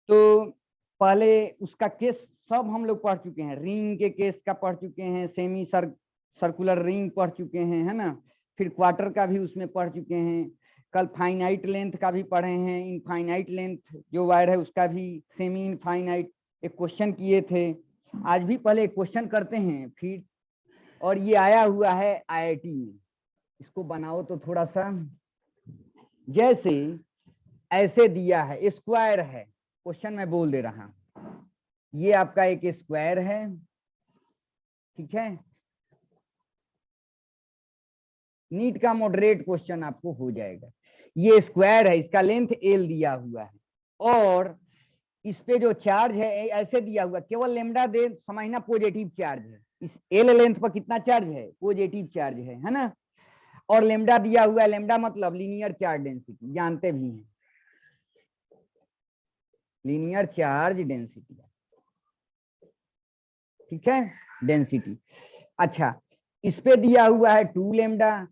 तो पहले उसका केस सब हम लोग पढ़ चुके हैं, रिंग के केस का पढ़ चुके हैं, सेमी सर्कुलर रिंग पढ़ चुके हैं, है ना। फिर क्वार्टर का भी उसमें पढ़ चुके हैं। कल फाइनाइट लेंथ का भी पढ़े हैं, इनफाइनाइट लेंथ जो वायर है उसका भी, सेमी इनफाइनाइट एक क्वेश्चन किए थे। आज भी पहले एक क्वेश्चन करते हैं फिर, और ये आया हुआ है आईआईटी में। इसको बनाओ तो थोड़ा सा, जैसे ऐसे दिया है, स्क्वायर है, क्वेश्चन मैं बोल दे रहा हूं, ये आपका एक स्क्वायर है, ठीक है। नीट का मॉडरेट क्वेश्चन आपको हो जाएगा। ये स्क्वायर है, इसका लेंथ एल दिया हुआ है, और इस पे जो चार्ज है ऐसे दिया हुआ, केवल लेमडा दे समझना, पॉजिटिव चार्ज है। इस एल लेंथ पर कितना चार्ज है, पॉजिटिव चार्ज है ना। और लेमडा दिया हुआ है, लेमडा मतलब लीनियर चार्ज डेंसिटी, जानते भी हैं, लीनियर चार्ज डेंसिटी, ठीक है, डेंसिटी। अच्छा, इस पे दिया हुआ है 2 लेमडा,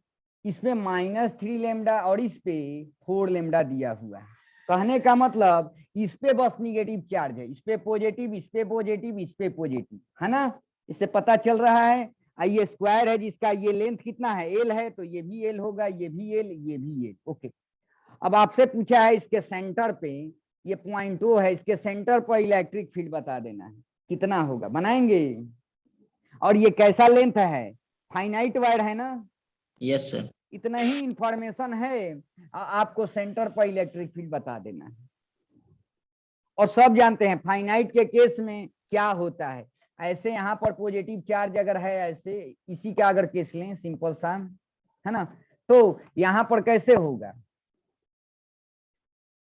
इस पे -3 लेमडा, और इस पे 4 लेमडा दिया हुआ है। कहने का मतलब इस पे बस निगेटिव चार्ज है, इस पे पॉजिटिव, इस पे पॉजिटिव, इस पे पॉजिटिव, है ना। इससे पता चल रहा है। ये स्क्वायर है जिसका ये लेंथ कितना है, एल है, तो ये भी एल होगा, ये भी एल, ये भी एल। ओके, अब आपसे पूछा है इसके सेंटर पे, ये पॉइंट ओ है, इसके सेंटर पर इलेक्ट्रिक फील्ड बता देना है, कितना होगा, बनाएंगे। और ये कैसा लेंथ है, फाइनाइट वायर है ना। Yes sir. इतना ही इंफॉर्मेशन है, आपको सेंटर पर इलेक्ट्रिक फील्ड बता देना है। और सब जानते हैं फाइनाइट के केस में क्या होता है। ऐसे यहाँ पर पॉजिटिव चार्ज अगर है, ऐसे इसी का अगर केस लें सिंपल सा, है ना, तो यहाँ पर कैसे होगा,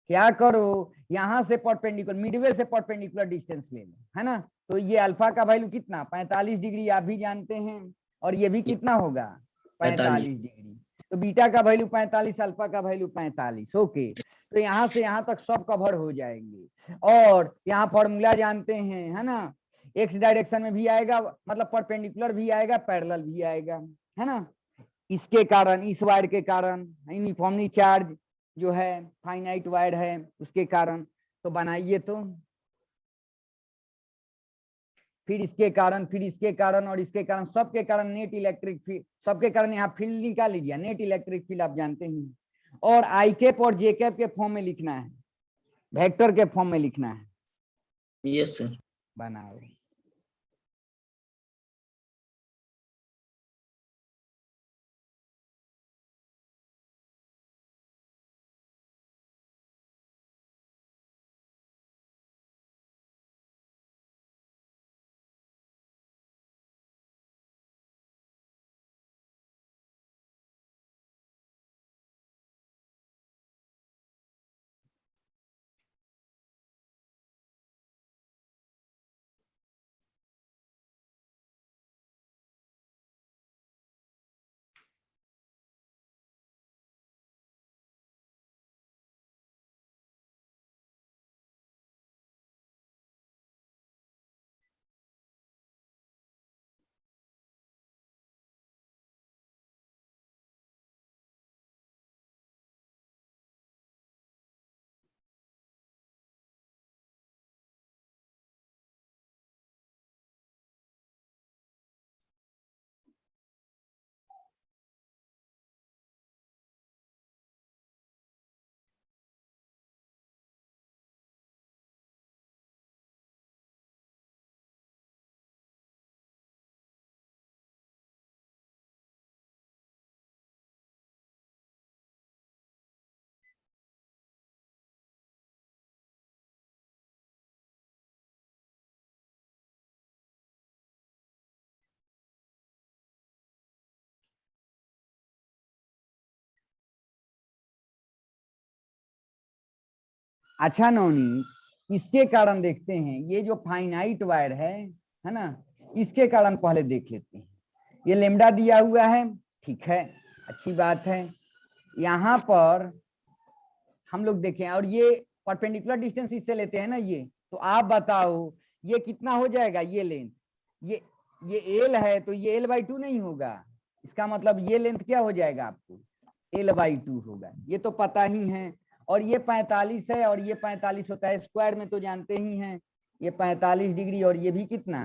क्या करो, यहां से परपेंडिकुलर, मिडवे से परपेंडिकुलर डिस्टेंस ले लो, है ना। तो ये अल्फा का वैल्यू कितना, 45 डिग्री, आप भी जानते हैं, और ये भी कितना होगा, 45 डिग्री। तो बीटा का वैल्यू 45, अल्फा का वैल्यू 45। ओके, तो यहाँ से यहाँ तक सब कवर हो जाएंगे। और यहाँ फॉर्मूला जानते हैं, है ना, एक्स डायरेक्शन में भी आएगा, मतलब परपेंडिकुलर भी आएगा, पैरेलल भी आएगा, है ना। इसके कारण, इस वायर के कारण यूनिफॉर्मली चार्ज जो है, फाइनाइट वायर है, उसके कारण। तो बनाइए तो, फिर इसके कारण, फिर इसके कारण, और इसके कारण, सबके कारण नेट इलेक्ट्रिक फील्ड, सबके कारण यहाँ फील्ड निकाल लीजिए, नेट इलेक्ट्रिक फील्ड आप जानते हैं। और आई कैप और जे कैप के फॉर्म में लिखना है, वेक्टर के फॉर्म में लिखना है। Yes sir. बनाओ। अच्छा नौनी, इसके कारण देखते हैं, ये जो फाइनाइट वायर है ना, इसके कारण पहले देख लेते हैं। ये लेमडा दिया हुआ है, ठीक है, अच्छी बात है। यहाँ पर हम लोग देखें, और ये परपेंडिकुलर डिस्टेंस इससे लेते हैं ना, ये तो आप बताओ ये कितना हो जाएगा, ये लेंथ, ये एल है, तो ये L/2 नहीं होगा, इसका मतलब ये लेंथ क्या हो जाएगा आपको, L/2 होगा, ये तो पता ही है। और ये 45 है और ये 45 होता है, स्क्वायर में तो जानते ही हैं, ये 45 डिग्री और ये भी कितना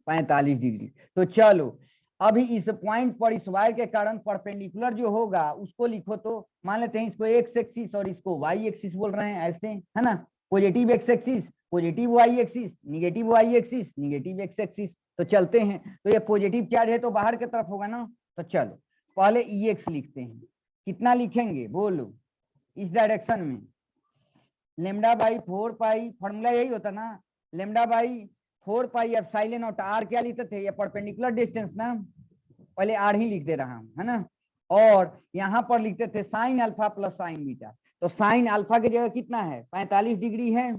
45 डिग्री। तो चलो अभी इस पॉइंट पर इस वायर के कारण परपेंडिकुलर जो होगा उसको लिखो। तो मान लेते हैं इसको एक्स एक्सिस और इसको वाई एक्सिस बोल रहे हैं, ऐसे है ना, positive X axis positive Y axis, negative Y axis negative X axis. तो चलते हैं, तो ये पॉजिटिव चार्ज है तो बाहर की तरफ होगा ना, तो चलो पहले ई एक्स लिखते हैं। कितना लिखेंगे बोलो इस डायरेक्शन में, लेमडा बाई 4 पाई, फॉर्मूला यही होता ना, lambda by 4 pi epsilon naught R. क्या लिखते थे, ये परपेंडिकुलर डिस्टेंस ना, पहले आर ही लिख दे रहा हूं, है ना। और यहाँ पर लिखते थे sine alpha plus sign beta. तो साइन अल्फा की जगह कितना है 45 डिग्री है,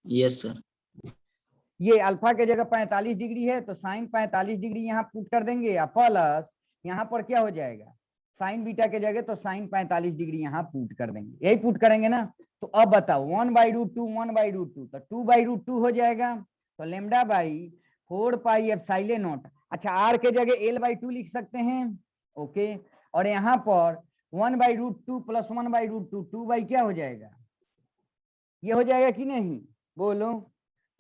यस सर। ये अल्फा के जगह 45 डिग्री है, तो साइन 45 डिग्री यहाँ पुट कर देंगे, प्लस यहाँ पर क्या हो जाएगा साइन बीटा के जगह, तो साइन 45 डिग्री यहाँ पुट कर देंगे, यही पुट करेंगे ना। तो अब बताओ 1/√2 1/√2, तो 2/√2 हो जाएगा। तो lambda by 4 pi epsilon not, अच्छा आर के जगह L/2 लिख सकते हैं, ओके। और यहाँ पर 1/√2 प्लस 1/√2, 2 बाई क्या हो जाएगा, ये हो जाएगा कि नहीं बोलो।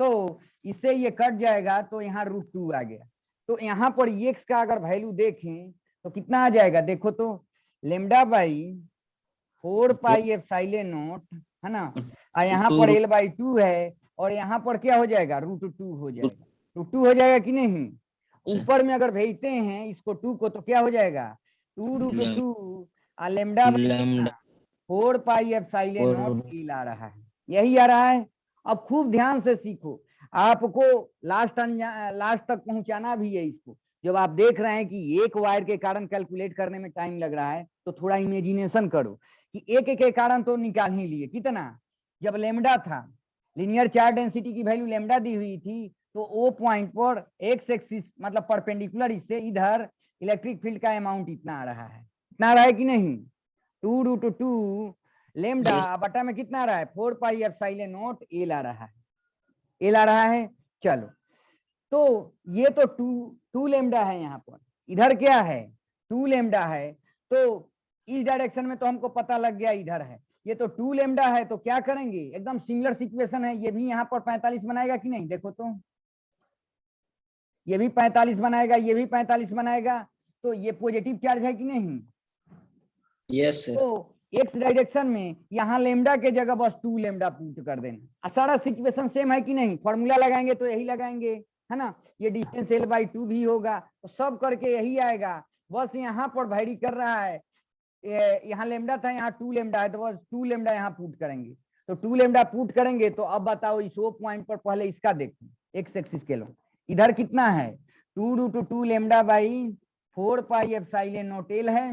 तो इससे ये कट जाएगा, तो यहाँ √2 आ गया। तो यहाँ पर x का अगर वैल्यू देखें तो कितना आ जाएगा, देखो तो lambda by 4 pi epsilon not, है ना, और यहाँ पर L/2 है, और यहाँ पर क्या हो जाएगा √2 हो जाएगा, √2 हो जाएगा कि नहीं। ऊपर में अगर भेजते हैं इसको 2 को तो क्या हो जाएगा 2√2 lambda 4 pi epsilon not L आ रहा है, यही आ रहा है। अब खूब ध्यान से सीखो, आपको लास्ट तक पहुंचाना भी है इसको। जब आप देख रहे हैं कि एक वायर के कारण कैलकुलेट करने में टाइम लग रहा है, तो थोड़ा इमेजिनेशन करो कि एक के कारण तो निकाल ही लिए कितना, जब लेमडा था लीनियर चार्ज डेंसिटी की वैल्यू लेमडा दी हुई थी, तो ओ पॉइंट पर एक्स एक्सिस मतलब परपेंडिकुलर इससे इधर इलेक्ट्रिक फील्ड का अमाउंट इतना आ रहा है, इतना आ रहा है कि नहीं 2√2 लेमडा बटा में कितना आ रहा है 4 पाई एप्सिलॉन नॉट L आ रहा है, L आ रहा है। चलो तो ये तो 2 लेमडा है, यहाँ पर इधर क्या है 2 लेमडा है, तो इस डायरेक्शन में तो हमको पता लग गया इधर है, ये तो 2 लेमडा है। तो क्या करेंगे, एकदम सिमिलर सिचुएशन है, ये भी यहाँ पर 45 बनाएगा कि नहीं, देखो तो ये भी 45 बनाएगा, ये भी 45 बनाएगा, तो ये पॉजिटिव चार्ज है कि नहीं। Yes sir. तो एक्स डायरेक्शन में यहाँ लेमडा के जगह बस 2 लेमडा पुट कर देना, सारा सिचुएशन सेम है कि नहीं, फॉर्मूला लगाएंगे तो यही लगाएंगे, है ना। ये डिस्टेंस L/2 भी होगा, तो सब करके यही आएगा, बस यहाँ पर वैरी कर रहा है, यहाँ लेमडा था यहाँ 2 लेमडा है, तो बस 2 लेमडा यहाँ पुट करेंगे। तो 2 लेमडा पुट करेंगे, तो अब बताओ इस वो पॉइंट पर पहले इसका देखो एक्स एक्सिस के लो, इधर कितना है 2√2 lambda by 4 pi epsilon not L है,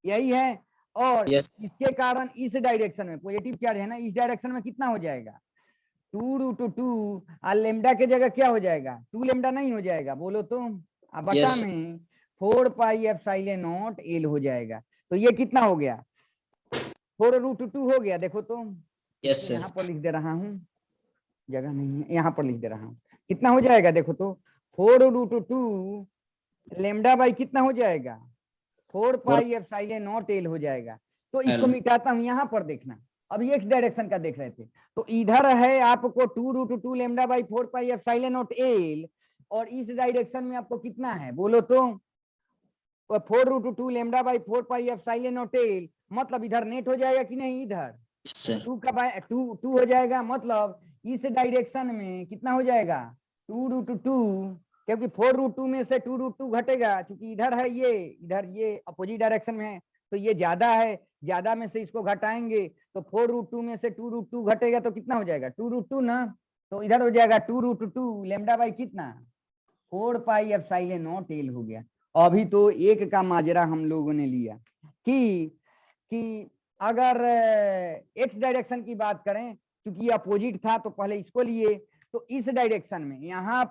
यही है। और इसके कारण इस डायरेक्शन में पॉजिटिव चार्ज है ना, इस डायरेक्शन में कितना हो जाएगा 2√2 और लेमडा के जगह क्या हो जाएगा 2 लेमडा नहीं हो जाएगा बोलो तो, अब बटा में 4 पाई एप्सिलॉन नॉट L हो जाएगा। तो ये कितना हो गया 4√2 हो गया, देखो तो यस सर। यहाँ पर लिख दे रहा हूँ, जगह नहीं है, यहाँ पर लिख दे रहा हूँ, कितना हो जाएगा देखो तो 4√2 लेमडा बाई कितना हो जाएगा 4 पाई एप्सिलॉन नॉट L हो जाएगा। तो इसको मिटाता हूं, यहाँ पर देखना, अभी एक्स डायरेक्शन का देख रहे थे, तो इधर है आपको 2√2 lambda by 4 pi epsilon not L, और इस डायरेक्शन में आपको कितना है बोलो तो 4√2 lambda by 4 pi epsilon not L, मतलब इधर नेट हो जाएगा कि नहीं, इधर 2 हो जाएगा, मतलब इस डायरेक्शन में कितना हो जाएगा 2√2, क्योंकि 4√2 में से 2√2 घटेगा, क्योंकि इधर है ये, इधर ये अपोजिट डायरेक्शन में है, तो ये ज्यादा है, ज्यादा में से इसको घटाएंगे, तो 4√2 में से 2√2 घटेगा तो कितना हो जाएगा 2√2 ना, तो इधर हो जाएगा 2√2 लेमडा बाई कितना 4 पाई एप्सिलॉन नॉट L हो गया। अभी तो एक का माजरा हम लोगों ने लिया कि अगर एक्स डायरेक्शन की बात करें, क्योंकि ये अपोजिट था तो पहले इसको लिए, तो इस डायरेक्शन में यहाँ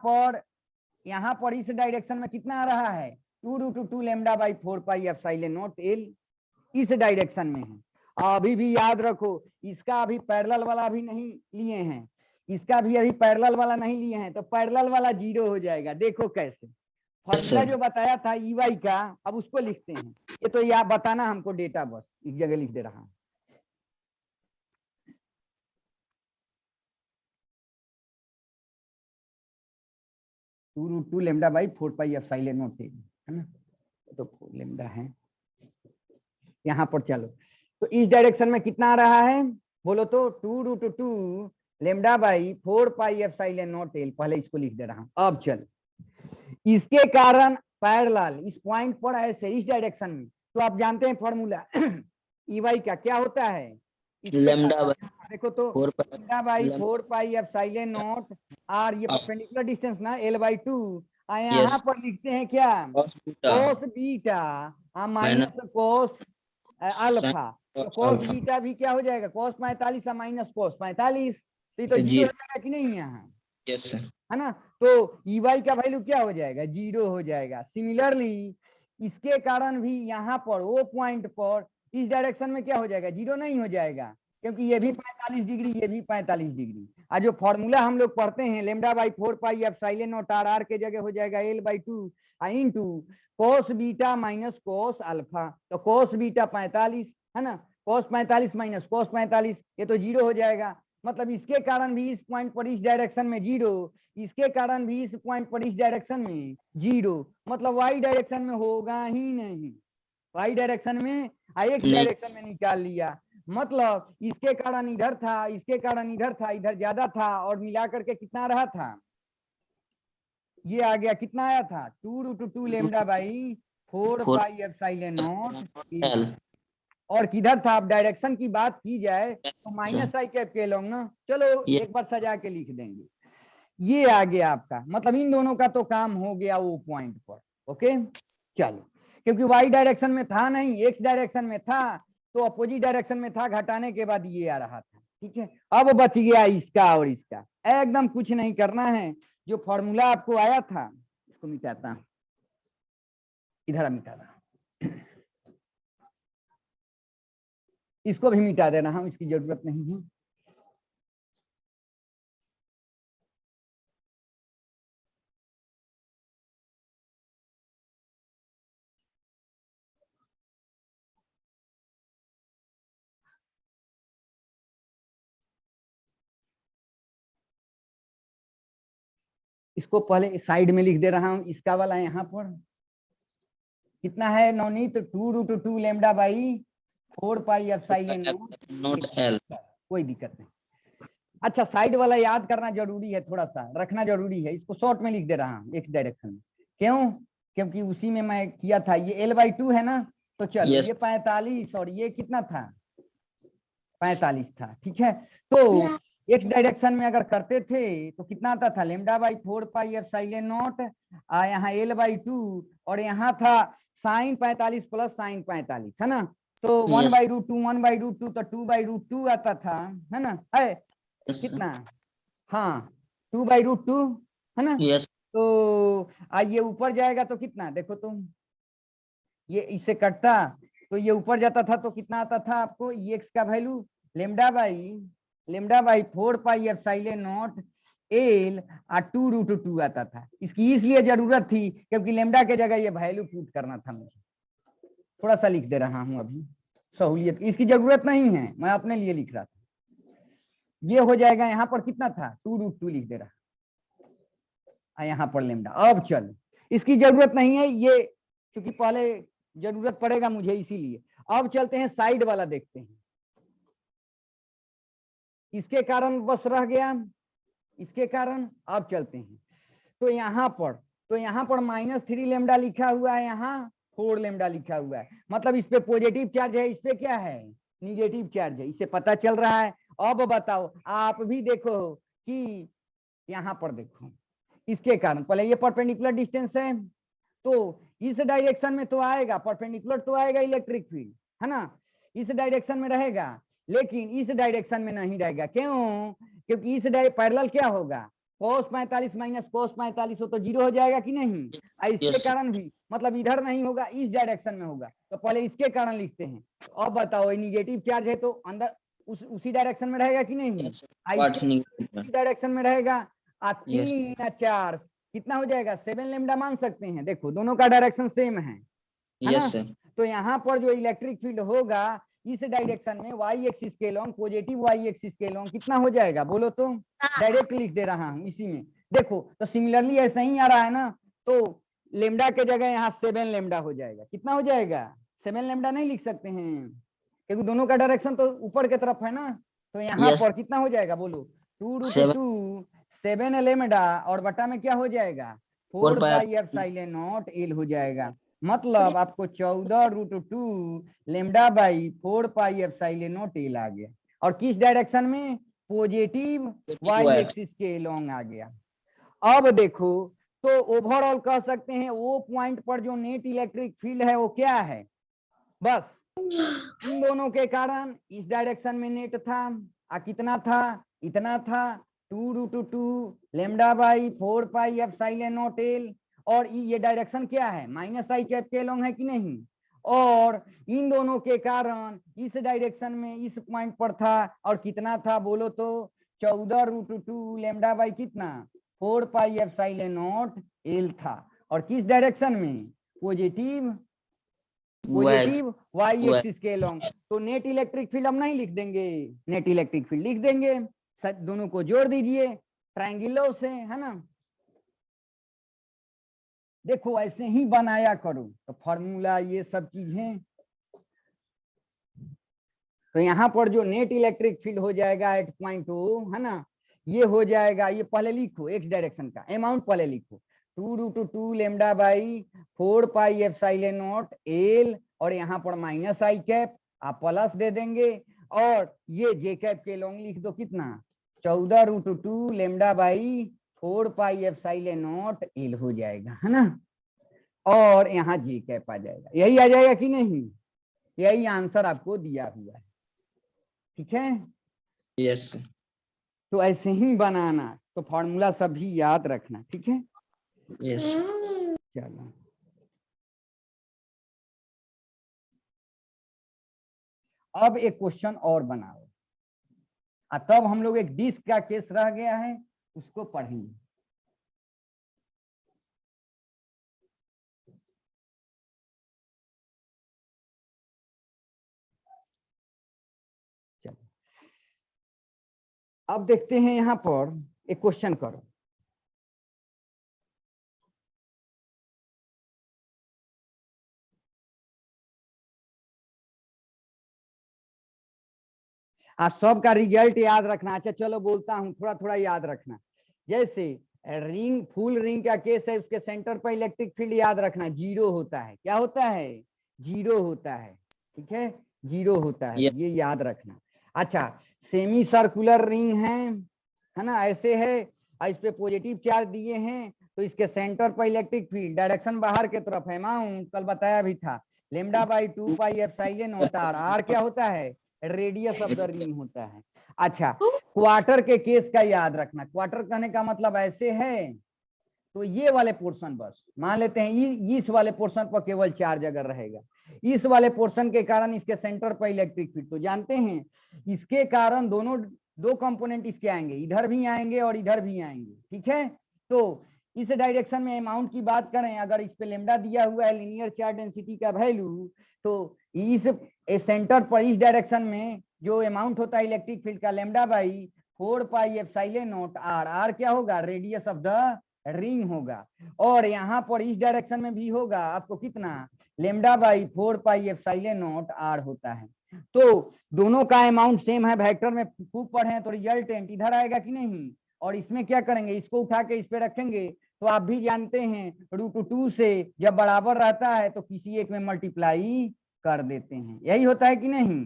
पर इस डायरेक्शन में कितना आ रहा है 2√2 lambda by 4 pi epsilon not L, इस डायरेक्शन में है। अभी भी याद रखो, इसका अभी पैरेलल वाला भी नहीं लिए हैं, इसका भी अभी पैरेलल वाला नहीं लिए हैं, तो पैरेलल वाला 0 हो जाएगा। देखो कैसे, फॉर्मूला जो बताया था EY का, अब उसको लिखते हैं, ये तो याद बताना हमको डेटा, बस एक जगह लिख दे रहा हूँ, 2√2 lambda by 4 pi epsilon not a, है ना, तो 4 लेमडा है यहाँ पर। चलो तो इस डायरेक्शन में कितना आ रहा है बोलो तो 2√2 lambda by 4 pi epsilon naught L, पहले इसको लिख दे रहा हूं। अब चल इसके कारण पैरेलल इस पॉइंट पर ऐसे इस डायरेक्शन में, तो आप जानते हैं फॉर्मूला ई का क्या होता है, लेमडा देखो तो 4 lambda by 4 pi epsilon naught R, ये परपेंडिकुलर डिस्टेंस ना l/2, यहाँ पर लिखते हैं क्या cos beta minus cos alpha, तो cos बीटा भी क्या हो जाएगा cos 45 माइनस cos 45, तो ये तो जीरो हो जाएगा कि नहीं यहाँ, यस सर, है ना, तो ई का वैल्यू क्या हो जाएगा, जीरो हो जाएगा। सिमिलरली इसके कारण भी यहाँ पर वो पॉइंट पर इस डायरेक्शन में क्या हो जाएगा, जीरो नहीं हो जाएगा, क्योंकि ये भी 45 डिग्री, ये भी 45 डिग्री। और जो फॉर्मूला हम लोग पढ़ते हैं lambda by 4 pi epsilon naught R, R के जगह हो जाएगा l/2 into cos beta minus cos alpha, तो cos बीटा 45 है ना, cos 45 माइनस cos 45, ये तो जीरो हो जाएगा। मतलब इसके कारण भी इस पॉइंट पर इस डायरेक्शन में जीरो, इसके कारण भी इस पॉइंट पर इस डायरेक्शन में जीरो, मतलब वाई डायरेक्शन में होगा ही नहीं, वाई डायरेक्शन में एक्स डायरेक्शन में निकाल लिया, मतलब इसके कारण इधर था, इसके कारण इधर था, इधर ज्यादा था, और मिला करके कितना रहा था, ये आ गया, कितना आया था 2√2 lambda by 4 pi epsilon naught L, और किधर था, अब डायरेक्शन की बात की जाए तो माइनस आई कैप के लॉन्ग ना, चलो एक बार सजा के लिख देंगे, ये आ गया आपका, मतलब इन दोनों का तो काम हो गया वो पॉइंट पर। ओके चलो, क्योंकि वाई डायरेक्शन में था नहीं, एक्स डायरेक्शन में था, तो अपोजिट डायरेक्शन में था, घटाने के बाद ये आ रहा था, ठीक है। अब बच गया इसका और इसका, एकदम कुछ नहीं करना है, जो फॉर्मूला आपको आया था इसको मिटाता, इधर मिटा रहा, इसको भी मिटा दे रहा हूं, इसकी जरूरत नहीं है। इसको पहले साइड में लिख दे रहा हूं, इसका वाला यहाँ पर कितना है Navneet, 2√2 lambda by 4 pi epsilon naught L, कोई दिक्कत नहीं। अच्छा साइड वाला याद करना जरूरी है, थोड़ा सा रखना जरूरी है, इसको शॉर्ट में लिख दे रहा हूँ एक्स डायरेक्शन में, क्यों, क्योंकि उसी में मैं किया था, ये l/2 है ना, तो चलो ये 45 और ये कितना था 45 था, ठीक है। तो एक्स डायरेक्शन में अगर करते थे तो कितना आता था lambda by 4 pi epsilon not, यहाँ l/2, और यहाँ था साइन 45 प्लस साइन 45, है ना, तो 1/√2 1/√2, तो 2/√2 आता था, है ना, है कितना, हाँ 2/√2 है ना, तो ये ऊपर जाएगा तो कितना, देखो तुम, ये इससे कटता तो ये ऊपर जाता था, तो कितना आता था आपको एक्स का value lambda by 4 pi epsilon naught L 2√2 आता था। इसकी इसलिए जरूरत थी क्योंकि लेमडा के जगह ये वैल्यू पुट करना था मुझे, थोड़ा सा लिख दे रहा हूं अभी सहूलियत, इसकी जरूरत नहीं है, मैं अपने लिए लिख रहा था। ये हो जाएगा, यहाँ पर कितना था 2√2 लिख दे रहा, यहाँ पर लेमडा। अब चलो इसकी जरूरत नहीं है ये, क्योंकि पहले जरूरत पड़ेगा मुझे इसीलिए। अब चलते हैं साइड वाला देखते हैं, इसके कारण बस रह गया, इसके कारण। अब चलते हैं तो यहाँ पर -3 लेमडा लिखा हुआ है, यहाँ 4 लेमडा लिखा हुआ है, मतलब इस पे पॉजिटिव चार्ज है, इस पे क्या है निगेटिव चार्ज है, इससे पता चल रहा है। अब बताओ आप भी देखो कि यहाँ पर देखो, इसके कारण पहले ये परपेंडिकुलर डिस्टेंस है, तो इस डायरेक्शन में तो आएगा परपेंडिकुलर, तो आएगा इलेक्ट्रिक फील्ड, है ना, इस डायरेक्शन में रहेगा, लेकिन इस डायरेक्शन में नहीं रहेगा, क्यों, क्योंकि इस पैरेलल क्या होगा cos 45 माइनस cos 45 हो तो जीरो हो जाएगा कि नहीं, इसके कारण भी मतलब इधर नहीं होगा, इस डायरेक्शन में होगा, तो पहले इसके कारण लिखते हैं। तो अब बताओ निगेटिव चार्ज है तो अंदर उसी डायरेक्शन में रहेगा कि नहीं, इसी डायरेक्शन में रहेगा, 3 4 कितना हो जाएगा 7 लेमडा मान सकते हैं, देखो दोनों का डायरेक्शन सेम है ना, तो यहाँ पर जो इलेक्ट्रिक फील्ड होगा इस डायरेक्शन में y एक्सिस के लॉन्ग, पॉजिटिव y एक्सिस के लॉन्ग कितना हो जाएगा बोलो तो, डायरेक्ट लिख दे रहा हूँ इसी में, देखो तो सिमिलरली ऐसा ही आ रहा है ना, तो लेमडा के जगह यहाँ 7 लेमडा हो जाएगा। कितना हो जाएगा? 7 लेमडा नहीं लिख सकते हैं क्योंकि दोनों का डायरेक्शन तो ऊपर की तरफ है ना, तो यहाँ Yes. पर कितना हो जाएगा बोलो? 2 रूट 7 2 7 लेमडा और बटा में क्या हो जाएगा? 4 4 pi pi epsilon naught L हो जाएगा। मतलब आपको 14 root 2 lambda by 4 pi epsilon naught L आ गया। और किस डायरेक्शन में? पॉजिटिव वाई y एक्सिस के लॉन्ग आ गया। अब देखो तो ओवरऑल कह सकते हैं वो पॉइंट पर जो नेट इलेक्ट्रिक फील्ड है वो क्या है? बस इन दोनों के कारण इस डायरेक्शन में नेट था, कितना था? इतना था 2 root 2 lambda by 4 pi epsilon naught L. और ये डायरेक्शन क्या है? माइनस आई कैप के लॉन्ग है कि नहीं? और इन दोनों के कारण इस डायरेक्शन में इस पॉइंट पर था, और कितना था बोलो तो? 14 रूट 2 लेमडा बाई कितना? 4 पाई एप्सिलॉन नॉट एल था। और किस डायरेक्शन में? पॉजिटिव वाई एक्सिस के लॉन्ग। तो नेट इलेक्ट्रिक फील्ड हम नहीं लिख देंगे, नेट इलेक्ट्रिक फील्ड लिख देंगे। दोनों को जोड़ दीजिए ट्रायंगलों से, है ना। देखो ऐसे ही बनाया करो तो फॉर्मूला ये सब चीजें। तो यहाँ पर जो नेट इलेक्ट्रिक फील्ड हो जाएगा एट पॉइंट ओ, है ना, ये हो जाएगा, ये पहले लिखो एक्स डायरेक्शन का अमाउंट पहले लिखो 2 root 2 lambda by 4 pi epsilon naught L, और यहाँ पर माइनस आई कैप आप प्लस दे देंगे, और ये जे कैप के लॉन्ग लिख दो कितना? 14 root 2 lambda by 4 pi epsilon naught L हो जाएगा, है ना। और यहाँ जे कैप आ जाएगा। यही आ जाएगा कि नहीं? यही आंसर आपको दिया हुआ है, ठीक है। Yes. तो ऐसे ही बनाना, तो फॉर्मूला सभी याद रखना, ठीक है। Yes. चलो अब एक क्वेश्चन और बनाओ, तब हम लोग एक डिस्क का केस रह गया है उसको पढ़ेंगे। चलो अब देखते हैं यहाँ पर एक क्वेश्चन करो। सब का रिजल्ट याद रखना। अच्छा चलो बोलता हूँ, थोड़ा थोड़ा याद रखना। जैसे रिंग, फुल रिंग का केस है, उसके सेंटर पर इलेक्ट्रिक फील्ड याद रखना 0 होता है। क्या होता है? 0 होता है, ठीक है, 0 होता है, Yes. ये याद रखना। अच्छा सेमी सर्कुलर रिंग है ना, ऐसे है, और इस पे पॉजिटिव चार्ज दिए हैं, तो इसके सेंटर पर इलेक्ट्रिक फील्ड डायरेक्शन बाहर के तरफ है, अमाउंट कल बताया भी था lambda by 2 pi epsilon naught R. R क्या होता है? रेडियस ऑफ द रिंग होता है। अच्छा क्वार्टर के केस का याद रखना। क्वार्टर कहने का मतलब ऐसे है, तो ये वाले पोर्शन बस मान लेते हैं, इस वाले पोर्शन पर केवल चार्ज अगर रहेगा, इस वाले पोर्शन के कारण इसके सेंटर पर इलेक्ट्रिक फील्ड, तो जानते हैं इसके कारण दोनों दो कंपोनेंट इसके आएंगे, इधर भी आएंगे और इधर भी आएंगे, ठीक है। तो इस डायरेक्शन में अमाउंट की बात करें, अगर इस पे लेमडा दिया हुआ है लीनियर चार्ज डेंसिटी का वैल्यू, तो इस सेंटर पर इस डायरेक्शन में जो अमाउंट होता है इलेक्ट्रिक फील्ड का lambda by 4 pi epsilon naught R. R क्या होगा? रेडियस ऑफ द रिंग होगा। और यहाँ पर इस डायरेक्शन में भी होगा आपको कितना? Lambda by 4 pi epsilon naught R होता है। तो दोनों का अमाउंट सेम है, वेक्टर में खूब पढ़े तो रिजल्टेंट इधर आएगा कि नहीं। और इसमें क्या करेंगे, इसको उठा के इस पे रखेंगे, तो आप भी जानते हैं रूट 2 से जब बराबर रहता है तो किसी एक में मल्टीप्लाई कर देते हैं, यही होता है कि नहीं।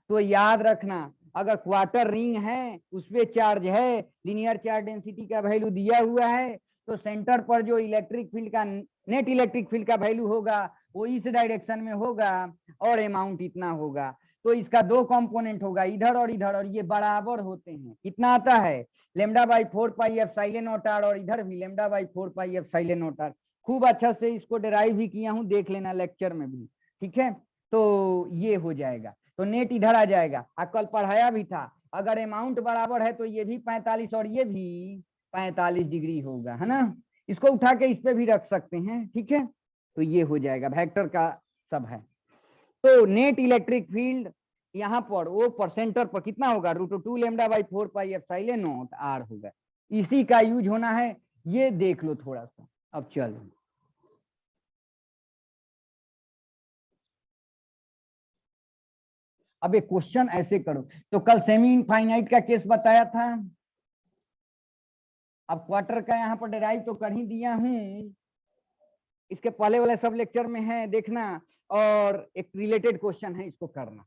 तो याद रखना अगर क्वार्टर रिंग है उसपे चार्ज है, लीनियर चार्ज डेंसिटी का वैल्यू दिया हुआ है, तो सेंटर पर जो इलेक्ट्रिक फील्ड का नेट इलेक्ट्रिक फील्ड का वैल्यू होगा वो इस डायरेक्शन में होगा, और अमाउंट इतना होगा। तो इसका दो कंपोनेंट होगा, इधर और इधर, और ये बराबर होते हैं। कितना आता है? Lambda by 4 pi epsilon naught r, और इधर भी lambda by 4 pi epsilon naught r. खूब अच्छा से इसको डिराइव भी किया हूं, देख लेना लेक्चर में भी, ठीक है। तो ये हो जाएगा, तो नेट इधर आ जाएगा। कल पढ़ाया भी था, अगर अमाउंट बराबर है तो ये भी 45 और ये भी 45 डिग्री होगा, है ना। इसको उठा के इस पे भी रख सकते हैं, ठीक है। तो ये हो जाएगा, वेक्टर का सब है। तो नेट इलेक्ट्रिक फील्ड यहाँ पर वो पर सेंटर पर कितना होगा? Root 2 lambda by 4 pi epsilon naught r होगा। इसी का यूज होना है, ये देख लो थोड़ा सा। अब चलो अब एक क्वेश्चन ऐसे करो, तो कल सेमी इनफाइनाइट का केस बताया था, अब क्वार्टर का यहाँ पर डिराइव तो कर ही दिया हूं, इसके पहले वाले सब लेक्चर में है देखना, और एक रिलेटेड क्वेश्चन है इसको करना।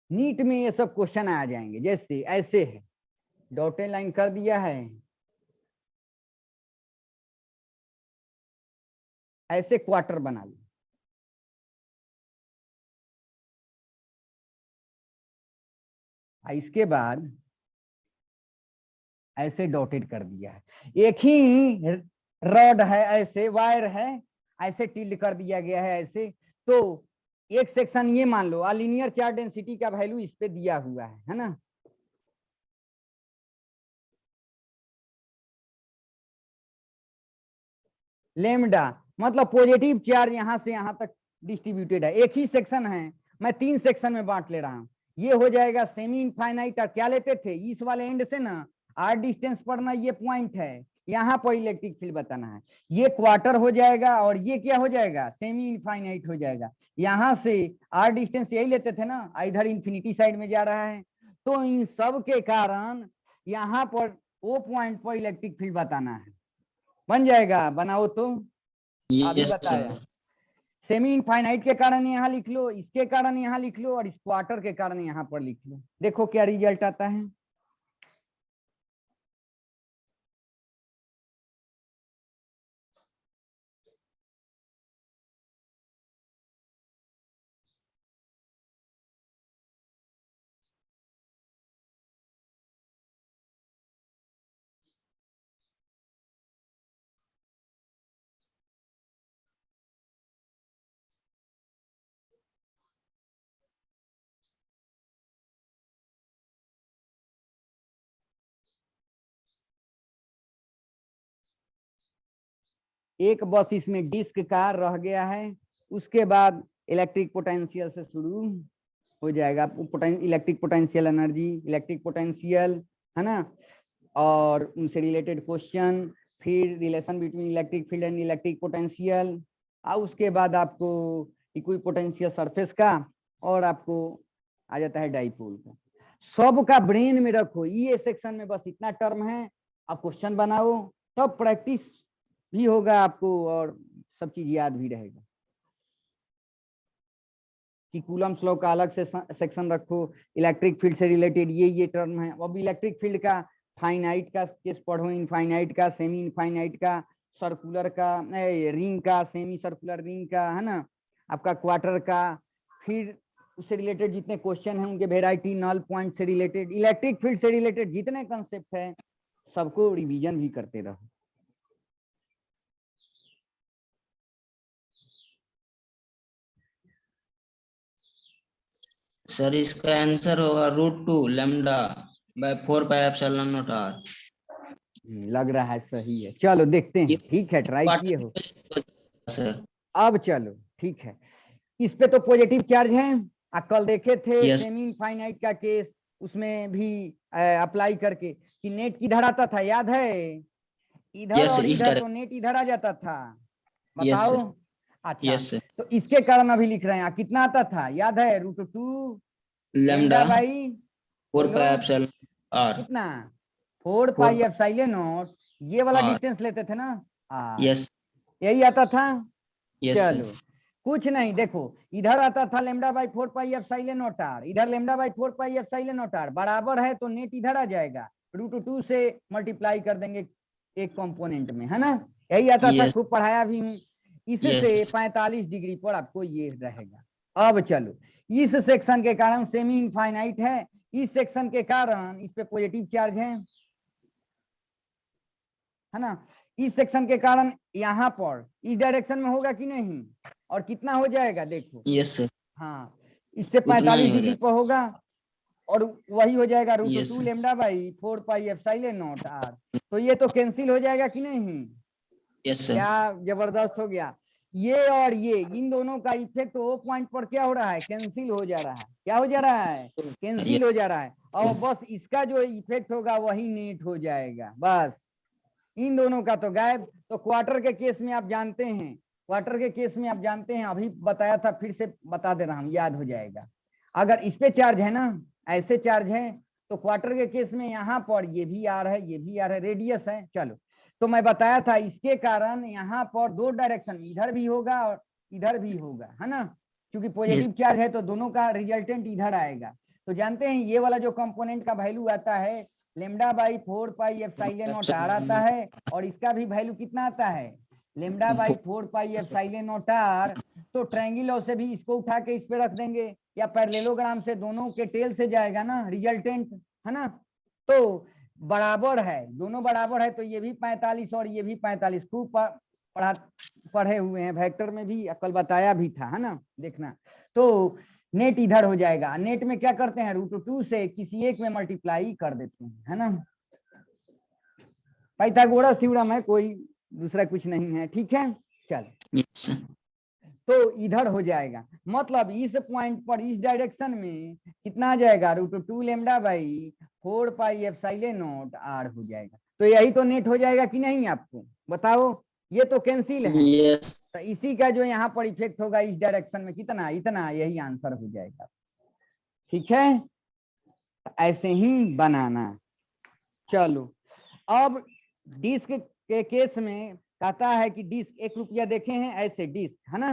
नीट में ये सब क्वेश्चन आ जाएंगे, जैसे ऐसे है, डॉटेड लाइन कर दिया है, ऐसे क्वार्टर बना लो, इसके बाद ऐसे डॉटेड कर दिया है, एक ही रॉड है, ऐसे वायर है, ऐसे टिल्ड कर दिया गया है ऐसे। तो एक सेक्शन ये मान लो लीनियर चार्ज डेंसिटी का वैल्यू इस पे दिया हुआ है ना, लेमडा मतलब पॉजिटिव चार्ज यहां से यहां तक डिस्ट्रीब्यूटेड है, एक ही सेक्शन है, मैं 3 सेक्शन में बांट ले रहा हूं। ये हो जाएगा सेमी इनफाइनाइट, और क्या लेते थे इस वाले एंड से ना आर डिस्टेंस पर ना, ये पॉइंट है, यहाँ पर इलेक्ट्रिक फील्ड बताना है, ये क्वार्टर हो जाएगा, और ये क्या हो जाएगा सेमी इनफाइनाइट हो जाएगा। यहाँ से आर डिस्टेंस यही लेते थे ना, इधर इंफिनिटी साइड में जा रहा है, तो इन सब के कारण यहाँ पर वो पॉइंट पर इलेक्ट्रिक फील्ड बताना है। बन जाएगा, बनाओ तो अभी Yes, बताया। sir. सेमी इनफाइनाइट के कारण यहाँ लिख लो, इसके कारण यहाँ लिख लो, और इस क्वार्टर के कारण यहाँ पर लिख लो, देखो क्या रिजल्ट आता है। एक बस इसमें डिस्क का रह गया है, उसके बाद इलेक्ट्रिक पोटेंशियल से शुरू हो जाएगा, electric potential energy, electric potential है ना, और उनसे रिलेटेड क्वेश्चन, फिर relation between electric field and electric potential, और उसके बाद आपको इक्वी पोटेंशियल सरफेस का, और आपको आ जाता है डाइपोल का। सब का ब्रेन में रखो, ये सेक्शन में बस इतना टर्म है, आप क्वेश्चन बनाओ, तब प्रैक्टिस भी होगा आपको, और सब चीज याद भी रहेगा। कि कूलम्स लॉ का अलग से सेक्शन रखो, इलेक्ट्रिक फील्ड से रिलेटेड ये टर्म है। अब इलेक्ट्रिक फील्ड का फाइनाइट का केस पढ़ो, इनफाइनाइट का, सेमी इनफाइनाइट का, सर्कुलर का, रिंग का, सेमी सर्कुलर रिंग का है ना, आपका क्वार्टर का, फिर उससे रिलेटेड जितने क्वेश्चन हैं उनके वेराइटी, नल पॉइंट से रिलेटेड, इलेक्ट्रिक फील्ड से रिलेटेड जितने कंसेप्ट है सबको रिवीजन भी करते रहो। सर इसका आंसर होगा √2 lambda by 4 pi epsilon naught r. लग रहा है सही है, चलो देखते हैं, ठीक है ट्राई किए हो सर। अब चलो ठीक है, इस पे तो पॉजिटिव चार्ज है, कल देखे थे Yes. सेमी इनफाइनाइट का केस, उसमें भी अप्लाई करके कि नेट किधर आता था याद है, इधर Yes, और इस इधर, तो नेट इधर आ जाता था, Yes, बताओ। sir. अच्छा Yes, sir. तो इसके कारण अभी लिख रहे हैं, कितना आता था याद है, √2 lambda by 4 pi epsilon r. कितना 4 पाई एप्सिलॉन नॉट, ये वाला डिस्टेंस लेते थे ना, यस यही आता था। यस चलो कुछ नहीं, देखो इधर आता था lambda by 4 pi epsilon naught R, इधर lambda by 4 pi epsilon naught R बराबर है, तो नेट इधर आ जाएगा, √2 से मल्टीप्लाई कर देंगे एक कंपोनेंट में, है ना, यही आता था, Yes. खूब पढ़ाया भी हूँ। इससे Yes. 45 डिग्री पर आपको ये रहेगा। अब चलो, इस सेक्शन के कारण सेमी इनफाइनाइट है, इस सेक्शन के कारण इस पे पॉजिटिव चार्ज है ना, इस सेक्शन के कारण यहाँ पर इस डायरेक्शन में होगा कि नहीं, और कितना हो जाएगा देखो, Yes, sir. हाँ इससे उतना ही 45 हो डिग्री पर होगा, और वही हो जाएगा Yes, √2 sir. Lambda by 4 pi epsilon naught r, तो ये तो कैंसिल हो जाएगा कि नहीं, Yes, sir. क्या जबरदस्त हो गया। ये और ये इन दोनों का इफेक्ट वो पॉइंट पर क्या हो रहा है, कैंसिल हो जा रहा है। क्या हो जा रहा है, कैंसिल हो जा रहा है। और बस इसका जो इफेक्ट होगा वही नेट हो जाएगा, बस इन दोनों का तो गायब। तो क्वार्टर के केस में आप जानते हैं, क्वार्टर के केस में आप जानते हैं, अभी बताया था फिर से बता दे रहा हूं, याद हो जाएगा। अगर इस पे चार्ज है ना, ऐसे चार्ज है, तो क्वार्टर के केस में यहाँ पर ये भी आर है, ये भी आर है, रेडियस है। चलो, तो मैं बताया था इसके कारण यहाँ पर दो डायरेक्शन, इधर भी होगा और इधर भी होगा, है ना, क्योंकि पॉजिटिव चार्ज है तो दोनों का रिजल्टेंट इधर आएगा। तो जानते हैं ये वाला जो कंपोनेंट का वैल्यू आता है lambda by 4 pi epsilon naught r आता है, और इसका भी वैल्यू कितना आता है, lambda by 4 pi epsilon naught r. तो ट्रायंगल से भी इसको उठा के इस पे रख देंगे, या पैरेललोग्राम से दोनों के टेल से जाएगा ना रिजल्टेंट, है ना। तो बराबर है, दोनों बराबर है, तो ये भी 45 और ये भी 45। खूब पढ़े हुए हैं, वेक्टर में भी कल बताया भी था, है ना, देखना। तो नेट इधर हो जाएगा, नेट में क्या करते हैं, √2 से किसी एक में मल्टीप्लाई कर देते हैं, है ना। पाइथागोरस थ्योरम है, कोई दूसरा कुछ नहीं है, ठीक है। चल, तो इधर हो जाएगा, मतलब इस पॉइंट पर इस डायरेक्शन में कितना आ जाएगा, √2 lambda by 4 pi epsilon naught r हो जाएगा। तो यही तो नेट हो जाएगा कि नहीं, आपको बताओ, ये तो कैंसिल है। yes. तो इसी का जो यहाँ पर इफेक्ट होगा इस डायरेक्शन में कितना, इतना, यही आंसर हो जाएगा, ठीक है। ऐसे ही बनाना। चलो, अब डिस्क के केस में कहता है कि डिस्क 1 रुपया देखे हैं, ऐसे डिस्क, है ना।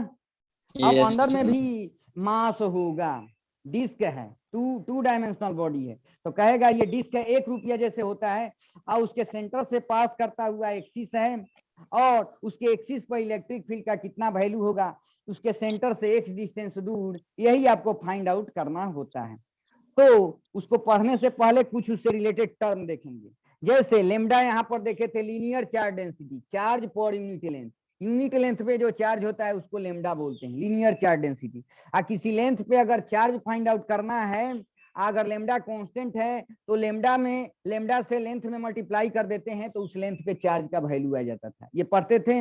अब yes. अंदर में भी मास होगा, डिस्क है, टू डायमेंशनल बॉडी है, तो कहेगा ये डिस्क है, 1 रुपया जैसे होता है, और उसके सेंटर से पास करता हुआ एक्सिस है, और उसके एक्सिस पर इलेक्ट्रिक फील्ड का कितना वैल्यू होगा, उसके सेंटर से x डिस्टेंस दूर, यही आपको फाइंड आउट करना होता है। तो उसको पढ़ने से पहले कुछ उससे रिलेटेड टर्म देखेंगे, जैसे लेमडा यहाँ पर देखे थे, linear charge density, charge per unit length, unit length पे जो चार्ज होता है उसको लेमडा बोलते हैं, लीनियर चार्ज डेंसिटी। किसी लेंथ पे अगर चार्ज फाइंड आउट करना है, अगर लेमडा कांस्टेंट है तो लेमडा में, लेमडा से लेंथ में मल्टीप्लाई कर देते हैं, तो उस लेंथ पे चार्ज का वैल्यू आ जाता था, ये पढ़ते थे।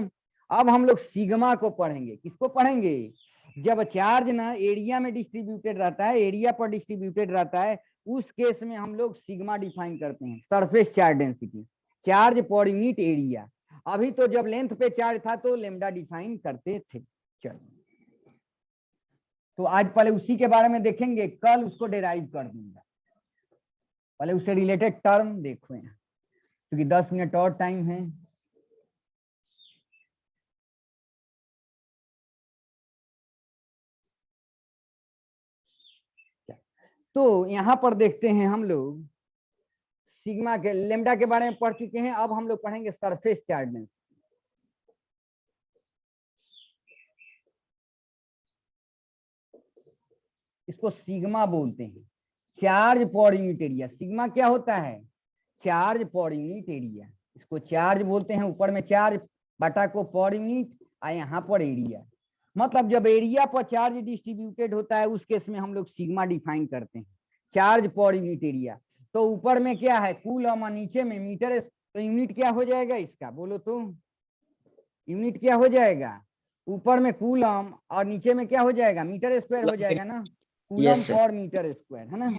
अब हम लोग सिग्मा को पढ़ेंगे, किसको पढ़ेंगे, जब चार्ज ना एरिया में डिस्ट्रीब्यूटेड रहता है, एरिया पर डिस्ट्रीब्यूटेड रहता है, उस केस में हम लोग सिग्मा डिफाइन करते हैं, surface charge density, charge per unit area. अभी तो जब लेंथ पे चार्ज था तो लेमडा डिफाइन करते थे। चलो, तो आज पहले उसी के बारे में देखेंगे, कल उसको डेराइव कर दूंगा, पहले उससे रिलेटेड टर्म देखो यहाँ, क्योंकि 10 मिनट और टाइम है। तो यहाँ पर देखते हैं हम लोग सिग्मा के, लेमडा के बारे में पढ़ चुके हैं, अब हम लोग पढ़ेंगे सरफेस चार्ज डेंसिटी। इसको सिग्मा बोलते हैं, charge per unit area. Sigma क्या होता है, चार्ज पर यूनिट एरिया, इसको चार्ज बोलते हैं, ऊपर में चार्ज बटा को पर यूनिट, और यहाँ पर एरिया, मतलब जब एरिया पर चार्ज डिस्ट्रीब्यूटेड होता है उस केस में हम लोग सिग्मा डिफाइन करते हैं, चार्ज पर यूनिट एरिया। तो ऊपर में क्या है, कूलम, और नीचे में मीटर, तो यूनिट क्या हो जाएगा इसका, बोलो तो, यूनिट क्या हो जाएगा, ऊपर में कूलम और नीचे में क्या हो जाएगा, मीटर स्क्वायर हो जाएगा ना, कूलम yes, पर मीटर स्क्वायर, है ना।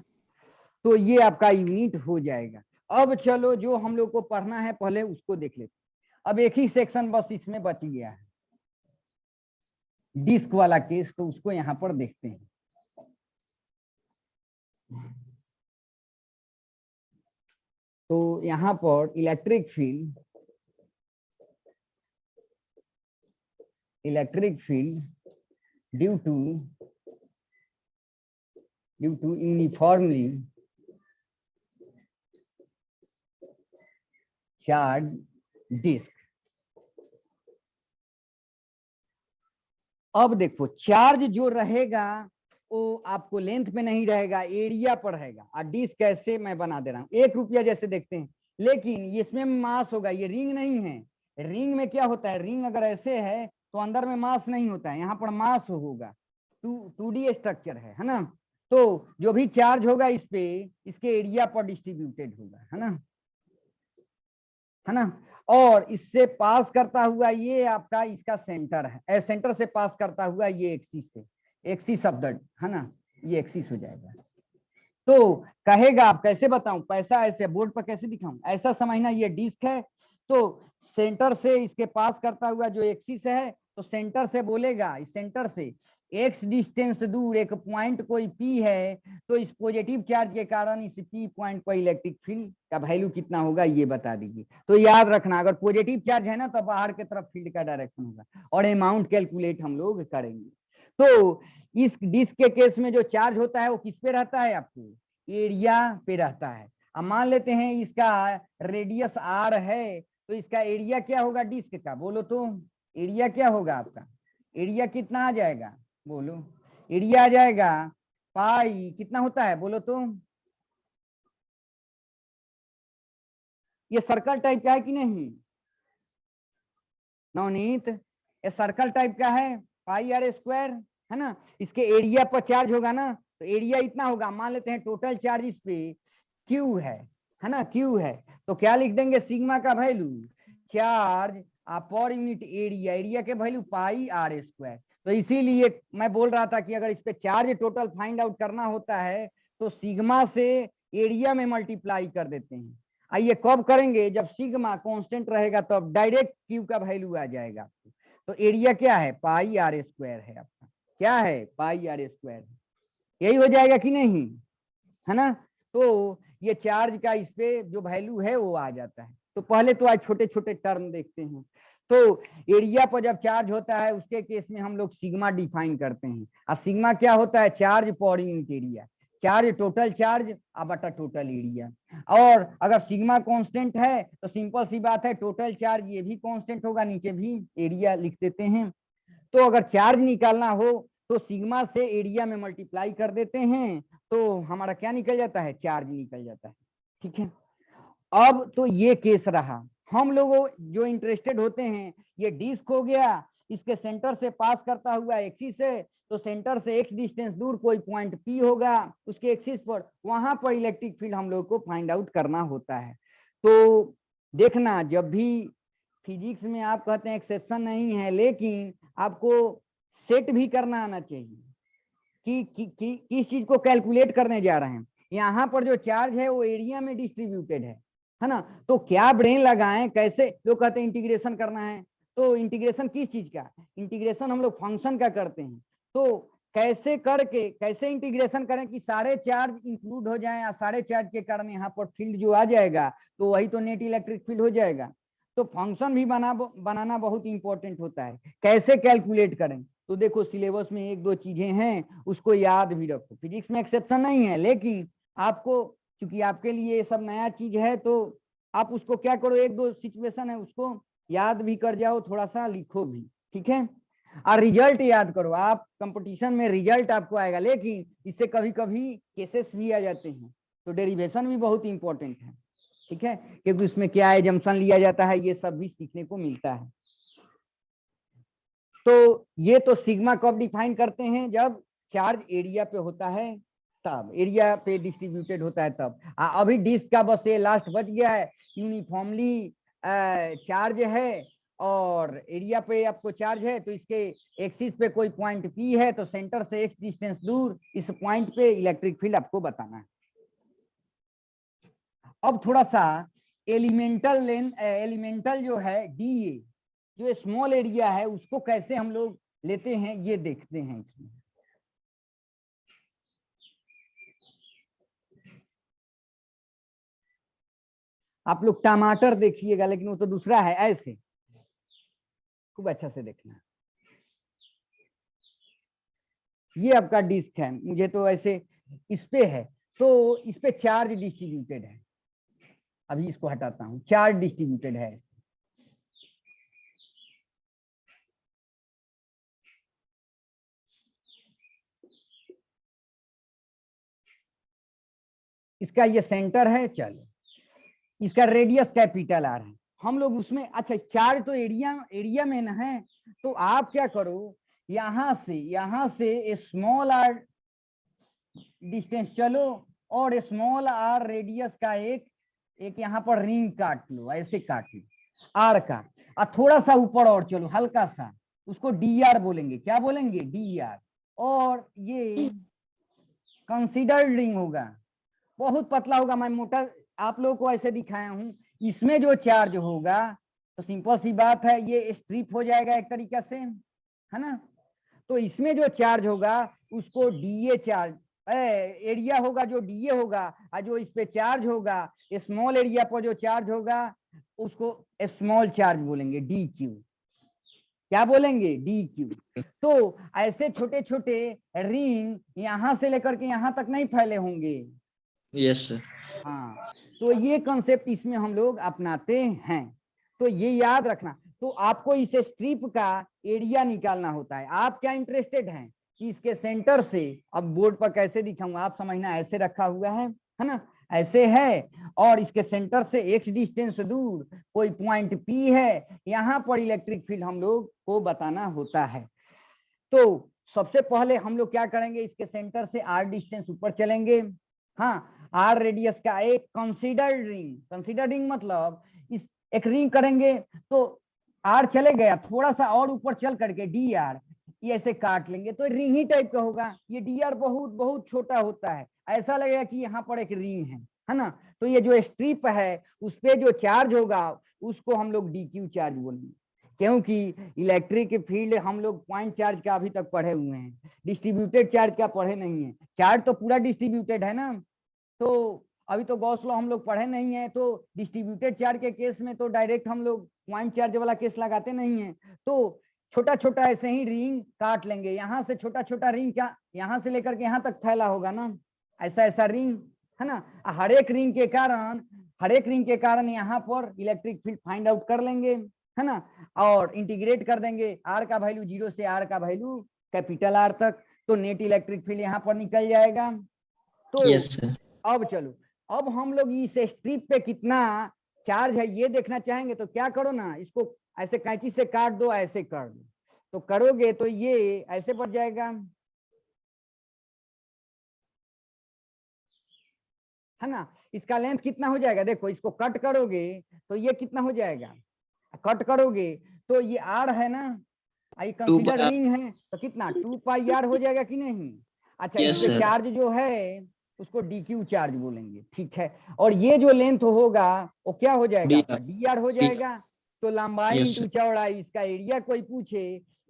तो ये आपका यूनिट हो जाएगा। अब चलो, जो हम लोग को पढ़ना है पहले उसको देख लेते। अब एक ही सेक्शन बस इसमें बच गया है, डिस्क वाला केस, तो उसको यहां पर देखते हैं। तो यहां पर electric field, due to uniformly charge disc. अब देखो, चार्ज जो रहेगा वो आपको लेंथ पे नहीं रहेगा, एरिया पर रहेगा। और डिस्क कैसे मैं बना दे रहा हूँ, 1 रुपया जैसे देखते हैं, लेकिन इसमें मास होगा, ये रिंग नहीं है। रिंग में क्या होता है, रिंग अगर ऐसे है तो अंदर में मास नहीं होता है, यहाँ पर मास होगा, 2D स्ट्रक्चर है ना। तो जो भी चार्ज होगा इस पे, इसके एरिया पर डिस्ट्रीब्यूटेड होगा, है ना। और इससे पास करता हुआ ये आपका इसका सेंटर है, सेंटर से पास करता हुआ ये एक्सिस से, एक्सिस ऑफ द, है ना, ये एक्सिस हो जाएगा। तो कहेगा आप कैसे बताऊं, पैसा ऐसे बोर्ड पर कैसे दिखाऊं, ऐसा समझना, ये डिस्क है तो सेंटर से इसके पास करता हुआ जो एक्सिस है, तो सेंटर से बोलेगा, इस सेंटर से एक्स डिस्टेंस दूर एक पॉइंट कोई पी है, तो इस पॉजिटिव चार्ज के कारण इस पी पॉइंट पर इलेक्ट्रिक फील्ड का वैल्यू कितना होगा ये बता दीजिए। तो याद रखना, अगर पॉजिटिव चार्ज है ना तो बाहर की तरफ फील्ड का डायरेक्शन होगा, और अमाउंट कैलकुलेट हम लोग करेंगे। तो इस डिस्क के केस में जो चार्ज होता है वो किस पे रहता है, आपको एरिया पे रहता है। अब मान लेते हैं इसका रेडियस आर है, तो इसका एरिया क्या होगा डिस्क का, बोलो तो एरिया क्या होगा आपका, एरिया कितना आ जाएगा, बोलो, एरिया आ जाएगा पाई, कितना होता है बोलो तो, ये सर्कल टाइप का है कि नहीं नवनीत, ये सर्कल टाइप का है, पाई आर स्क्वायर, है ना, इसके एरिया पर चार्ज होगा ना, तो एरिया इतना होगा, मान लेते हैं टोटल चार्ज इस पे क्यू है ना, क्यू है, तो क्या लिख देंगे सिग्मा का value, charge per unit area, area के वैल्यू पाई आर स्क्वायर। तो इसीलिए मैं बोल रहा था कि अगर इस पे चार्ज टोटल फाइंड आउट करना होता है तो सिग्मा से एरिया में मल्टीप्लाई कर देते हैं। आइए कब करेंगे, जब सिग्मा कांस्टेंट रहेगा तो अब डायरेक्ट क्यू का वैल्यू आ जाएगा। तो एरिया क्या है, पाई आर स्क्वायर है आपका, क्या है पाई आर स्क्वायर, यही हो जाएगा कि नहीं, है ना। तो ये चार्ज का इस पे जो वैल्यू है वो आ जाता है। तो पहले तो आज छोटे छोटे टर्म देखते हैं। तो एरिया पर जब चार्ज होता है उसके केस में हम लोग सिग्मा डिफाइन करते हैं। अब सिग्मा क्या होता है, charge per unit area, charge total charge बटा टोटल एरिया। और अगर सिग्मा कांस्टेंट है तो सिंपल सी बात है, टोटल चार्ज ये भी कांस्टेंट होगा, नीचे भी एरिया लिख देते हैं। तो अगर चार्ज निकालना हो तो सिग्मा से एरिया में मल्टीप्लाई कर देते हैं, तो हमारा क्या निकल जाता है, चार्ज निकल जाता है। ठीक है, अब तो ये केस रहा। हम लोग जो इंटरेस्टेड होते हैं, ये डिस्क हो गया, इसके सेंटर से पास करता हुआ एक्सिस है, तो सेंटर से एक्स डिस्टेंस दूर कोई पॉइंट पी होगा उसके एक्सिस पर, वहां पर इलेक्ट्रिक फील्ड हम लोग को फाइंड आउट करना होता है। तो देखना, जब भी फिजिक्स में आप कहते हैं एक्सेप्शन नहीं है, लेकिन आपको सेट भी करना आना चाहिए कि किस चीज को कैलकुलेट करने जा रहे हैं। यहाँ पर जो चार्ज है वो एरिया में डिस्ट्रीब्यूटेड है ना, तो क्या ब्रेन लगाएं, कैसे लोग कहते हैं इंटीग्रेशन करना है, तो इंटीग्रेशन किस चीज का, इंटीग्रेशन हम लोग फंक्शन का करते हैं। तो कैसे करके कैसे इंटीग्रेशन करें कि सारे चार्ज इंक्लूड हो जाएं, और सारे चार्ज के कारण यहाँ पर फील्ड जो आ जाएगा तो वही तो नेट इलेक्ट्रिक फील्ड हो जाएगा। तो फंक्शन भी बनाना बहुत इंपॉर्टेंट होता है, कैसे कैलकुलेट करें। तो देखो सिलेबस में एक दो चीजें हैं, उसको याद भी रखो। फिजिक्स में एक्सेप्शन नहीं है, लेकिन आपको क्योंकि आपके लिए ये सब नया चीज है, तो आप उसको क्या करो, एक दो सिचुएशन है उसको याद भी कर जाओ, थोड़ा सा लिखो भी, ठीक है। और रिजल्ट याद करो, आप कंपटीशन में रिजल्ट आपको आएगा, लेकिन इससे कभी कभी केसेस भी आ जाते हैं, तो डेरिवेशन भी बहुत इंपॉर्टेंट है, ठीक है, क्योंकि उसमें क्या है, जंक्शन लिया जाता है, ये सब भी सीखने को मिलता है। तो ये तो सिग्मा कब डिफाइन करते हैं, जब चार्ज एरिया पे होता है, तब एरिया पे डिस्ट्रीब्यूटेड होता है तब। अभी डिस्क का बस ये लास्ट बच गया है, यूनिफॉर्मली चार्ज है और एरिया पे आपको चार्ज है, तो इसके एक्सिस पे कोई पॉइंट पी है, तो सेंटर से एक्स डिस्टेंस दूर इस पॉइंट पे इलेक्ट्रिक फील्ड आपको बताना है। अब थोड़ा सा एलिमेंटल जो है डीए, जो स्मॉल एरिया है उसको कैसे हम लोग लेते हैं ये देखते हैं। इसमें आप लोग टमाटर देखिएगा, लेकिन वो तो दूसरा है, ऐसे खूब अच्छा से देखना। ये आपका डिस्क है, मुझे तो ऐसे इस पे है, तो इस पे चार्ज डिस्ट्रीब्यूटेड है, अभी इसको हटाता हूं, चार्ज डिस्ट्रीब्यूटेड है। इसका ये सेंटर है, चलो इसका रेडियस कैपिटल आर है, हम लोग उसमें, अच्छा चार्ज तो एरिया में ना है, तो आप क्या करो, यहां से स्मॉल आर डिस्टेंस चलो, और स्मॉल आर रेडियस का एक यहाँ पर रिंग काट लो, ऐसे काट लो। आर का, और थोड़ा सा ऊपर और चलो हल्का सा, उसको डी आर बोलेंगे। क्या बोलेंगे? D R. और ये कंसीडर्ड रिंग होगा, बहुत पतला होगा, मैं मोटा आप लोगों को ऐसे दिखाया हूं। इसमें जो चार्ज होगा तो सिंपल सी बात है, ये स्ट्रिप हो जाएगा एक तरीका से, है ना। तो इसमें जो चार्ज होगा उसको डीए चार्ज, एरिया होगा जो डीए होगा, और जो इस पे चार्ज होगा, स्मॉल एरिया पर जो चार्ज होगा उसको स्मॉल चार्ज बोलेंगे, डी क्यू। क्या बोलेंगे? D Q. तो ऐसे छोटे छोटे रिंग यहां से लेकर के यहां तक नहीं फैले होंगे। Yes sir. हाँ, तो ये कॉन्सेप्ट इसमें हम लोग अपनाते हैं, तो ये याद रखना। तो आपको इस स्ट्रिप का एरिया निकालना होता है। आप क्या इंटरेस्टेड हैं कि इसके सेंटर से, अब बोर्ड पर कैसे दिखाऊंगा आप समझना, ऐसे रखा हुआ है ना, ऐसे है, और इसके सेंटर से एक्स डिस्टेंस दूर कोई पॉइंट पी है, यहाँ पर इलेक्ट्रिक फील्ड हम लोग को बताना होता है। तो सबसे पहले हम लोग क्या करेंगे, इसके सेंटर से आर डिस्टेंस ऊपर चलेंगे। हाँ, आर रेडियस का एक कंसीडर्ड रिंग, कंसीडर्ड रिंग मतलब इस एक रिंग करेंगे तो आर चले गया, थोड़ा सा और ऊपर चल करके डी आर, ये ऐसे काट लेंगे तो रिंग ही टाइप का होगा। ये डी आर बहुत बहुत छोटा होता है, ऐसा लगेगा कि यहाँ पर एक रिंग है ना। तो ये जो स्ट्रिप है उस पर जो चार्ज होगा उसको हम लोग डी क्यू चार्ज बोलेंगे, क्योंकि इलेक्ट्रिक फील्ड हम लोग पॉइंट चार्ज का अभी तक पढ़े हुए हैं, डिस्ट्रीब्यूटेड चार्ज का पढ़े नहीं है। चार्ज तो पूरा डिस्ट्रीब्यूटेड है ना, तो अभी तो गॉस लॉ हम लोग पढ़े नहीं है, तो डिस्ट्रीब्यूटेड चार्ज के केस में तो डायरेक्ट हम लोग पॉइंट चार्ज वाला केस लगाते नहीं है। तो छोटा छोटा ऐसे ही रिंग काट लेंगे, यहाँ से छोटा छोटा रिंग क्या यहाँ से लेकर के यहाँ तक फैला होगा ना, ऐसा ऐसा रिंग, है ना। हर एक रिंग के कारण यहाँ पर इलेक्ट्रिक फील्ड फाइंड आउट कर लेंगे, है ना, और इंटीग्रेट कर देंगे आर का वैल्यू 0 से आर का वैल्यू कैपिटल आर तक, तो नेट इलेक्ट्रिक फील्ड यहाँ पर निकल जाएगा। तो यस सर। अब चलो, अब हम लोग इस स्ट्रिप पे कितना चार्ज है ये देखना चाहेंगे, तो क्या करो ना, इसको ऐसे कैंची से काट दो, ऐसे कर दो, तो करोगे तो ये ऐसे बढ़ जाएगा, है ना। इसका लेंथ कितना हो जाएगा, देखो इसको कट करोगे तो ये कितना हो जाएगा, कट करोगे तो ये आर है ना, आई टू कंसीडर पाई। रिंग है तो कितना 2 पाई आर हो जाएगा कि नहीं। अच्छा, इस यस पे सर। चार्ज जो है उसको डी क्यू चार्ज बोलेंगे, ठीक है। और ये जो लेंथ होगा वो क्या हो जाएगा, डी आपका डी आर हो जाएगा। तो लंबाई यस इंटू सर। चौड़ाई, इसका एरिया कोई पूछे,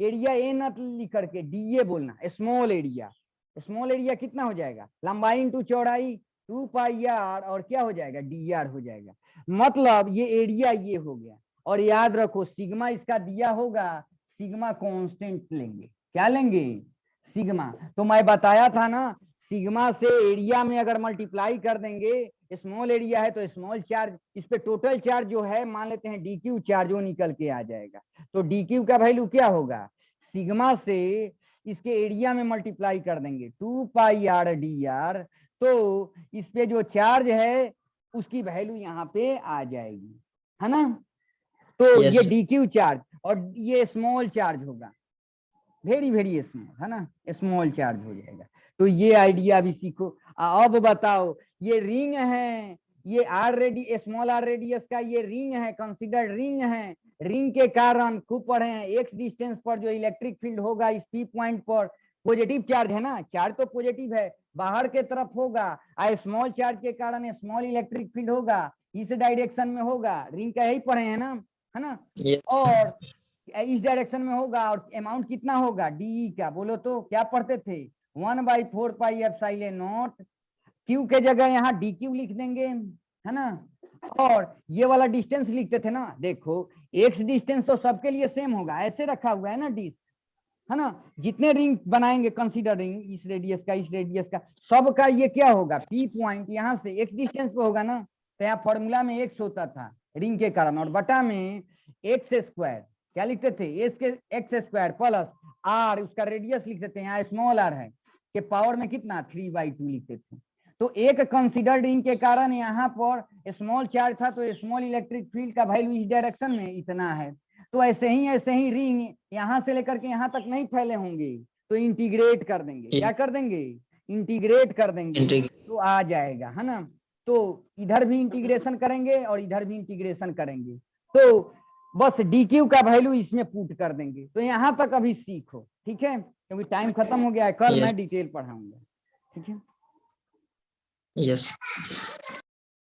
एरिया ए न लिख करके डी ए बोलना, स्मॉल एरिया। स्मॉल एरिया कितना हो जाएगा, लंबाई इंटू चौड़ाई 2 पाई आर, और क्या हो जाएगा, डी आर हो जाएगा। मतलब ये एरिया ये हो गया। और याद रखो सिग्मा इसका दिया होगा, सिग्मा कांस्टेंट लेंगे, क्या लेंगे, सिग्मा। तो मैं बताया था ना, सिग्मा से एरिया में अगर मल्टीप्लाई कर देंगे, स्मॉल एरिया है तो स्मॉल चार्ज, इस पे टोटल चार्ज जो है मान लेते हैं डी क्यू चार्ज, वो निकल के आ जाएगा। तो डी क्यू का वैल्यू क्या होगा, सिग्मा से इसके एरिया में मल्टीप्लाई कर देंगे 2 पाई आर डी आर, तो इस पे जो चार्ज है उसकी वैल्यू यहाँ पे आ जाएगी, है ना। तो ये यस डी क्यू चार्ज, और ये स्मॉल चार्ज होगा, वेरी वेरी स्मॉल, है ना, स्मॉल चार्ज हो जाएगा। तो ये आइडिया भी सीखो। अब बताओ, ये रिंग है, ये r ready small r radius का ये रिंग है, कंसीडर्ड रिंग है। रिंग के कारण खूब पढ़े हैं, एक्स डिस्टेंस पर जो इलेक्ट्रिक फील्ड होगा इस पी पॉइंट पर, पॉजिटिव चार्ज है ना, चार्ज तो पॉजिटिव है, बाहर के तरफ होगा, स्मॉल चार्ज के कारण स्मॉल इलेक्ट्रिक फील्ड होगा, इस डायरेक्शन में होगा, रिंग का यही पढ़े हैं ना, है ना। यस और इस डायरेक्शन में होगा, और अमाउंट कितना होगा डी का, बोलो तो क्या पढ़ते थे, 1/4 पाई एप्सिलॉन नॉट, क्यू के जगह यहाँ डी क्यू लिख देंगे, है ना। और ये वाला डिस्टेंस लिखते थे ना, देखो एक्स डिस्टेंस तो सबके लिए सेम होगा, ऐसे रखा हुआ है ना डिस्क, है ना। जितने रिंग बनाएंगे कंसीडर रिंग, इस रेडियस का सबका ये क्या होगा, पी पॉइंट यहाँ से एक्स डिस्टेंस पे होगा ना, तो यहाँ फॉर्मूला में एक्स होता था रिंग के कारण, और बटा में एक्स स्क्वायर, क्या लिखते थे, एक्स स्क्वायर प्लस आर, उसका रेडियस लिख देते हैं, यहाँ स्मॉल आर है के पावर में कितना 3/2 लिखते थे। तो एक कंसीडर्ड रिंग के कारण यहाँ पर स्मॉल चार्ज था, तो स्मॉल इलेक्ट्रिक फील्ड का वैल्यू इस डायरेक्शन में इतना है। तो ऐसे ही रिंग यहाँ से लेकर के यहाँ तक नहीं फैले होंगे, तो इंटीग्रेट कर देंगे, क्या कर देंगे, इंटीग्रेट कर देंगे, तो आ जाएगा, है ना। तो इधर भी इंटीग्रेशन करेंगे और इधर भी इंटीग्रेशन करेंगे, तो बस डी क्यू का वैल्यू इसमें पुट कर देंगे। तो यहाँ तक अभी सीखो, ठीक है, क्योंकि टाइम खत्म हो गया है, कल Yes. मैं डिटेल पढ़ाऊंगा, ठीक है। यस।